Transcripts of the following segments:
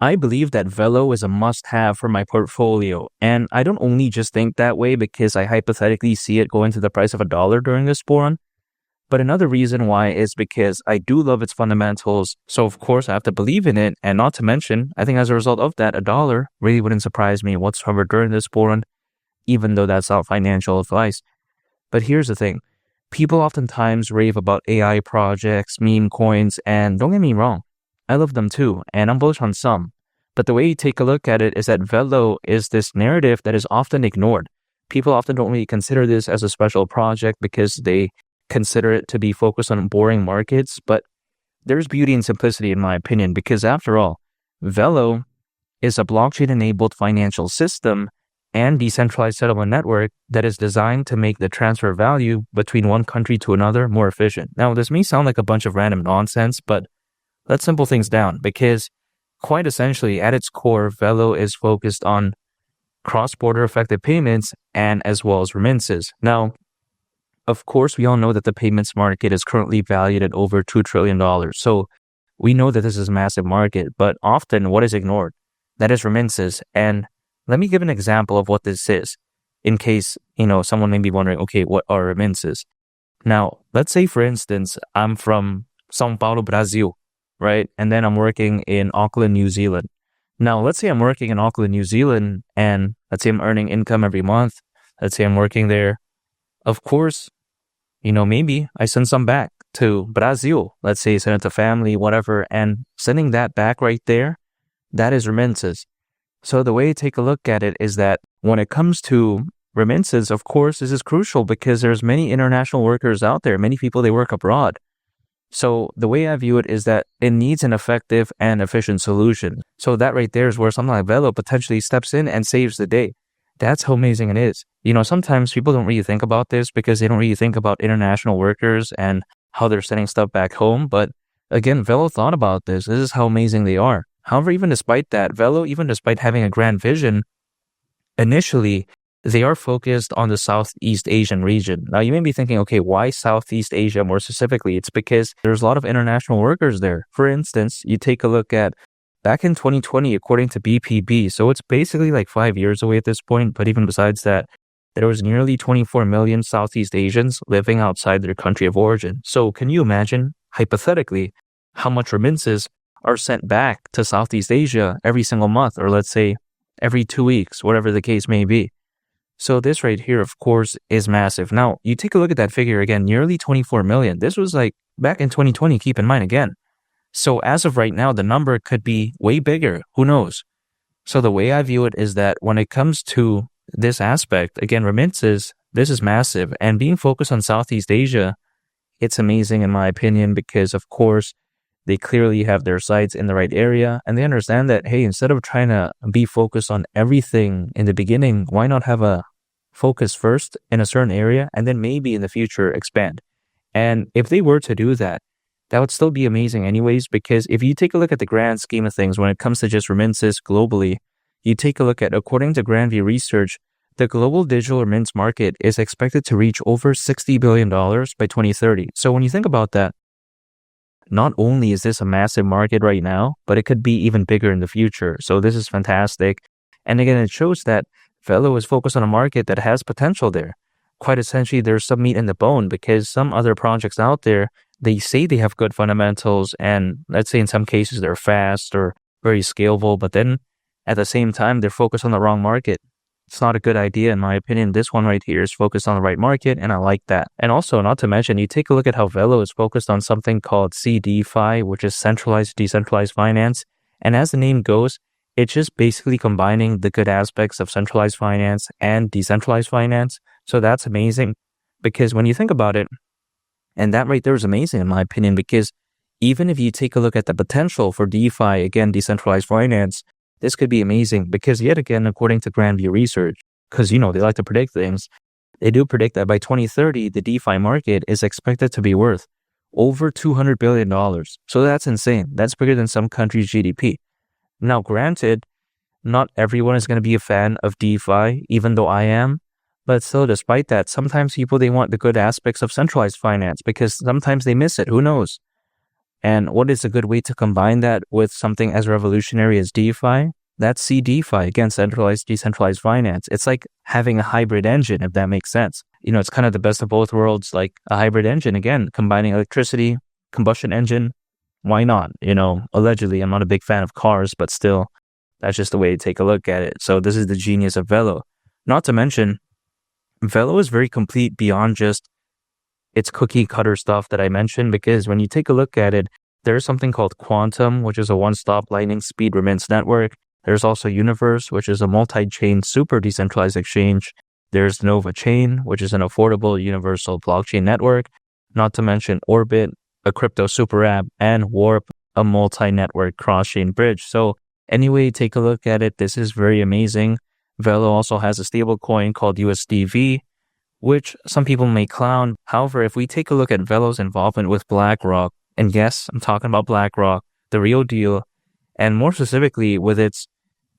I believe that VELO is a must-have for my portfolio, and I don't only just think that way because I hypothetically see it going to the price of $1 during this bull run, but another reason why is because I do love its fundamentals, so of course I have to believe in it, and not to mention, I think as a result of that, $1 really wouldn't surprise me whatsoever during this bull run, even though that's not financial advice. But here's the thing. People oftentimes rave about AI projects, meme coins, and don't get me wrong, I love them too, and I'm bullish on some. But the way you take a look at it is that VELO is this narrative that is often ignored. People often don't really consider this as a special project because they consider it to be focused on boring markets, but there's beauty and simplicity in my opinion because after all, VELO is a blockchain-enabled financial system and decentralized settlement network that is designed to make the transfer value between one country to another more efficient. Now, this may sound like a bunch of random nonsense, but let's simple things down because quite essentially at its core, VELO is focused on cross-border effective payments and as well as remittances. Now, of course, we all know that the payments market is currently valued at over $2 trillion. So we know that this is a massive market, but often what is ignored? That is remittances. And let me give an example of what this is in case, someone may be wondering, okay, what are remittances? Now, let's say, for instance, I'm from São Paulo, Brazil, right? And then I'm working in Auckland, New Zealand. Now, let's say I'm working in Auckland, New Zealand, and let's say I'm earning income every month. Let's say I'm working there. Of course, maybe I send some back to Brazil. Let's say send it to family, whatever, and sending that back right there, that is remittances. So the way to take a look at it is that when it comes to remittances, of course, this is crucial because there's many international workers out there, many people, they work abroad. So the way I view it is that it needs an effective and efficient solution. So that right there is where something like VELO potentially steps in and saves the day. That's how amazing it is. Sometimes people don't really think about this because they don't really think about international workers and how they're sending stuff back home. But again, VELO thought about this. This is how amazing they are. However, even despite that, VELO, even despite having a grand vision, initially, they are focused on the Southeast Asian region. Now, you may be thinking, okay, why Southeast Asia more specifically? It's because there's a lot of international workers there. For instance, you take a look at back in 2020, according to BPB, so it's basically like 5 years away at this point, but even besides that, there was nearly 24 million Southeast Asians living outside their country of origin. So can you imagine, hypothetically, how much remittances are sent back to Southeast Asia every single month, or let's say every 2 weeks, whatever the case may be. So this right here, of course, is massive. Now, you take a look at that figure again, nearly 24 million. This was like back in 2020, keep in mind again. So as of right now, the number could be way bigger. Who knows? So the way I view it is that when it comes to this aspect, again, remittances, this is massive. And being focused on Southeast Asia, it's amazing in my opinion because, of course, they clearly have their sights in the right area and they understand that, hey, instead of trying to be focused on everything in the beginning, why not have a focus first in a certain area and then maybe in the future expand? And if they were to do that, that would still be amazing anyways, because if you take a look at the grand scheme of things when it comes to just remittances globally, you take a look at, according to Grandview Research, the global digital remittance market is expected to reach over $60 billion by 2030. So when you think about that, not only is this a massive market right now, but it could be even bigger in the future. So this is fantastic. And again, it shows that VELO is focused on a market that has potential there. Quite essentially, there's some meat in the bone because some other projects out there, they say they have good fundamentals and let's say in some cases they're fast or very scalable, but then at the same time, they're focused on the wrong market. It's not a good idea in my opinion. This one right here is focused on the right market and I like that. And also, not to mention, you take a look at how VELO is focused on something called CDFI, which is centralized decentralized finance. And as the name goes, it's just basically combining the good aspects of centralized finance and decentralized finance. So that's amazing because when you think about it, and that right there is amazing in my opinion, because even if you take a look at the potential for DeFi, again, decentralized finance, this could be amazing because yet again, according to Grandview Research, because, they like to predict things, they do predict that by 2030, the DeFi market is expected to be worth over $200 billion. So that's insane. That's bigger than some countries' GDP. Now, granted, not everyone is going to be a fan of DeFi, even though I am. But still, despite that, sometimes people, they want the good aspects of centralized finance because sometimes they miss it. Who knows? And what is a good way to combine that with something as revolutionary as DeFi? That's CDeFi, again, centralized, decentralized finance. It's like having a hybrid engine, if that makes sense. It's kind of the best of both worlds, like a hybrid engine, again, combining electricity, combustion engine. Why not? Allegedly, I'm not a big fan of cars, but still, that's just the way to take a look at it. So this is the genius of VELO. Not to mention, VELO is very complete beyond just its cookie cutter stuff that I mentioned, because when you take a look at it, there's something called Quantum, which is a one-stop lightning speed remittance network. There's also Universe, which is a multi-chain super decentralized exchange. There's Nova Chain, which is an affordable universal blockchain network. Not to mention Orbit, a crypto super app, and Warp, a multi-network cross-chain bridge. So anyway, take a look at it. This is very amazing. VELO also has a stable coin called USDV, which some people may clown. However, if we take a look at VELO's involvement with BlackRock, and yes, I'm talking about BlackRock, the real deal, and more specifically with its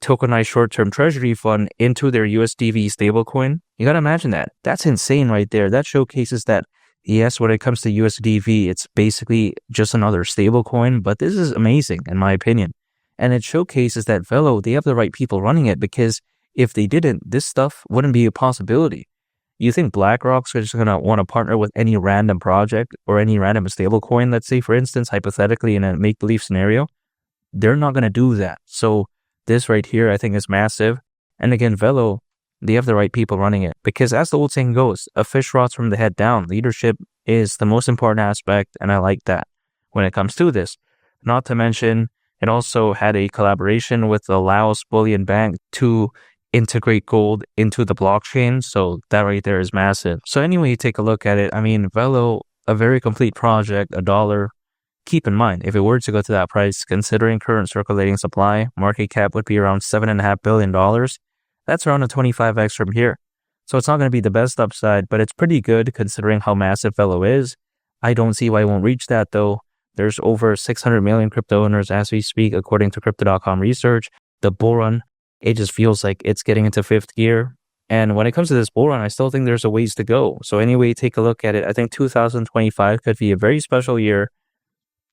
tokenized short-term treasury fund into their USDV stablecoin, you gotta imagine that. That's insane right there. That showcases that, yes, when it comes to USDV, it's basically just another stablecoin, but this is amazing in my opinion. And it showcases that VELO, they have the right people running it, because if they didn't, this stuff wouldn't be a possibility. You think BlackRock's just going to want to partner with any random project or any random stablecoin, let's say, for instance, hypothetically in a make-believe scenario? They're not going to do that. So this right here, I think, is massive. And again, VELO, they have the right people running it, because as the old saying goes, a fish rots from the head down. Leadership is the most important aspect, and I like that when it comes to this. Not to mention, it also had a collaboration with the Laos Bullion Bank to integrate gold into the blockchain. So that right there is massive. So anyway, take a look at it. I mean, VELO, a very complete project, $1. Keep in mind, if it were to go to that price, considering current circulating supply, market cap would be around $7.5 billion. That's around a 25x from here. So it's not going to be the best upside, but it's pretty good considering how massive VELO is. I don't see why it won't reach that though. There's over 600 million crypto owners as we speak, according to Crypto.com research. The bull run, it just feels like it's getting into fifth gear. And when it comes to this bull run, I still think there's a ways to go. So anyway, take a look at it. I think 2025 could be a very special year.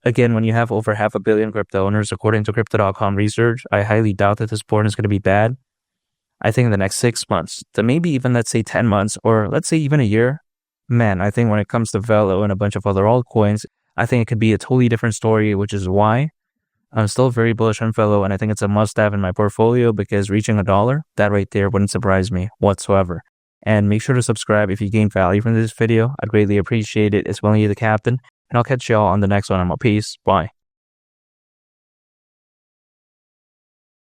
Again, when you have over 500 million crypto owners, according to Crypto.com research, I highly doubt that this bull run is going to be bad. I think in the next 6 months, to maybe even, let's say 10 months, or let's say even a year, man, I think when it comes to VELO and a bunch of other altcoins, I think it could be a totally different story, which is why I'm still very bullish on VELO, and I think it's a must-have in my portfolio, because reaching $1, that right there wouldn't surprise me whatsoever. And make sure to subscribe if you gain value from this video. I'd greatly appreciate it. It's Willie the Captain, and I'll catch y'all on the next one. I'm out. Peace. Bye.